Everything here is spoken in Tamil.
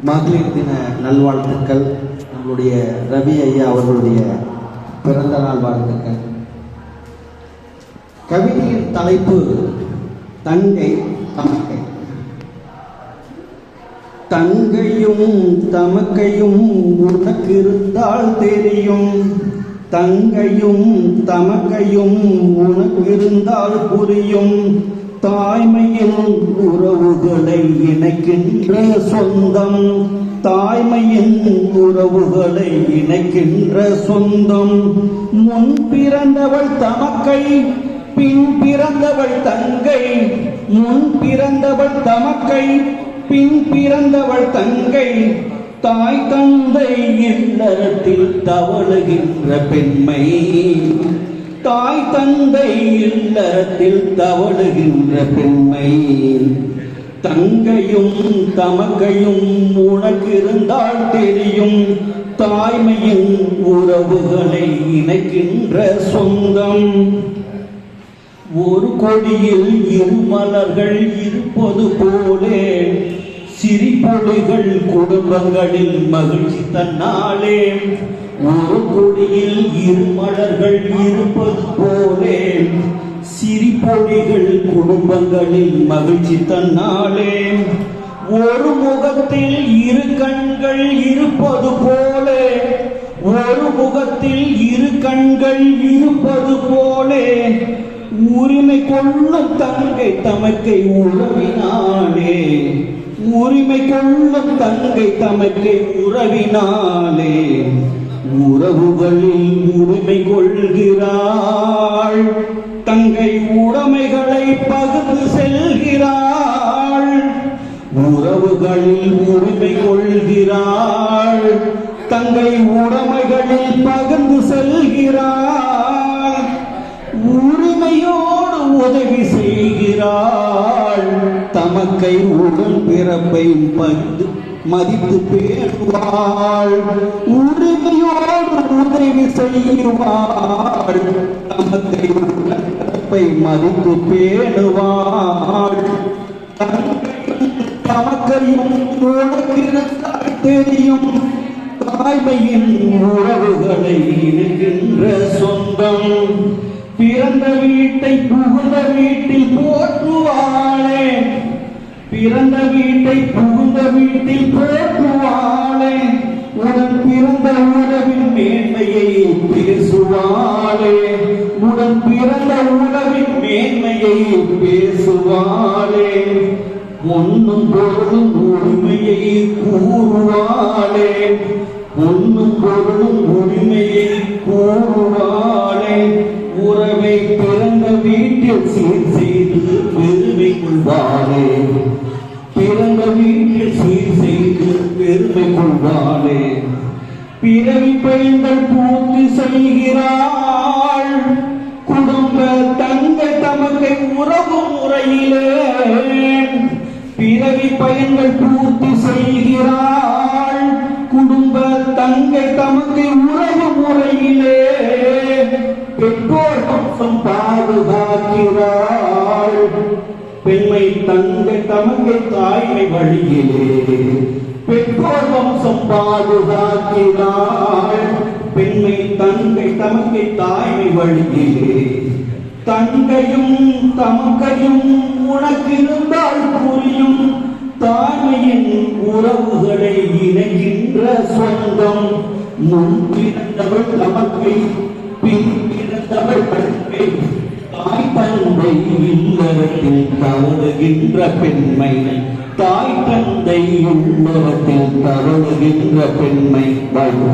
மகளிர் தின நல்வாழ்த்துக்கள். நம்மளுடைய ரவி ஐயா அவர்களுடைய பிறந்த நாள் வாழ்த்துக்கள். கவிதையின் தலைப்பு தங்கை தமக்கை. தங்கையும் தமக்கையும் உனக்கு இருந்தால் தெரியும், தங்கையும் தமக்கையும் உனக்கு இருந்தால் புரியும். தாய்மையின் உறவுகளை இணைக்கின்ற சொந்தம், தாய்மையின் உறவுகளை இணைக்கின்ற சொந்தம். முன் பிறந்தவள் தமக்கை, பின் பிறந்தவள் தங்கை. முன் பிறந்தவள் தமக்கை, பின் பிறந்தவள் தங்கை. தாய் தந்தை இல்லறத்தில் தவழுகின்ற பெண்மை, தாய் தந்தை இல்லறத்தில் தவழுகின்ற பெண்மை. தங்கையும் தமக்கையும் உனக்கு இருந்தால் தெரியும், தாய்மையின் உறவுகளை இணைக்கின்ற சொந்தம். ஒரு கொடியில் இரு மலர்கள் இருப்பது போலே, சிரிப்பொழிகள் குடும்பங்களில் மகிழ்ச்சி தன்னாலே. ஒரு கொடியில் இரு மலர்கள் இருப்பது போலே, சிரிப்பொழிகள் குடும்பங்களில் மகிழ்ச்சி தன்னாலே. ஒரு முகத்தில் இரு கண்கள் இருப்பது போலே, ஒரு முகத்தில் இரு கண்கள் இருப்பது போலே. உரிமை கொள்ளும் தங்கை தமக்கை உறவினாலே, உரிமை கொள்ளும் தங்கை தமக்கை உறவினாலே. உறவுகளில் உரிமை கொள்கிறாள் தங்கை, உடைமைகளை பகிர்ந்து செல்கிறாள். உறவுகளில் உரிமை கொள்கிறாள் தங்கை, உடைமைகளில் பகிர்ந்து செல்கிறாள். உரிமையோடு உதவி செய்கிறாள் தமக்கை, உடன் பிறப்பை மதித்து பேணுவாள். உரிமையோடு உதவி செய்வாள் தமக்கை, உடன் பிறப்பை மதித்து பேணுவாள். தமக்கையும் உனக்கு தெரியும், தாய்மையின் உறவுகளை இணைக்கின்ற சொந்தம். பிறந்த வீட்டை புகுந்த வீட்டில் போற்றுவாளே, பிறந்த வீட்டை புகுந்த வீட்டில் போற்றுவாளே. உடன் பிறந்த உறவின் மேன்மையை பேசுவாளே, உடன் பிறந்த உறவின் மேன்மையை பேசுவாளே. பொன்னும் பொருளும் உரிமையை கூறுவாளே, பொன்னும் பொருளும் உரிமையை கூறுவாளே. உறவை பிறந்த வீட்டில் சீர் செய்து பெருமை கொள்வாளே, பிறந்த வீட்டில் சீர் செய்து பெருமை கொள்வாளே. பிறவி பயன்கள் பூர்த்தி செய்கிறாள் குடும்ப தங்கை தமக்கை உறவு முறையிலே. பிறவி பயன்கள் பூர்த்தி செய்கிறாள் குடும்ப தங்கை தமக்கை உறவு முறையிலே. பெற்றோர் வம்சம் பாதுகாக்கிறாள் பெண்மை தங்கை தமக்கை தாய்மை வழியிலே. பெற்றோர் வம்சம் பாதுகாக்கிறாள் பெண்மை தங்கை தமக்கை தாய்மை வழியிலே. தங்கையும் தமக்கையும் உனக்கு இருந்தால் புரியும், தாய்மையின் உறவுகளை இணைகின்ற சொந்தம். முன் பிறந்தவள் தமக்கை, பின் பிறந்தவள் தங்கை. தாய் தந்தை இல்லறத்தில் தவழுகின்ற பெண்மை, தாய் தந்தை உள்ளறத்தில் தவழுகின்ற பெண்மை. வாழ்வு.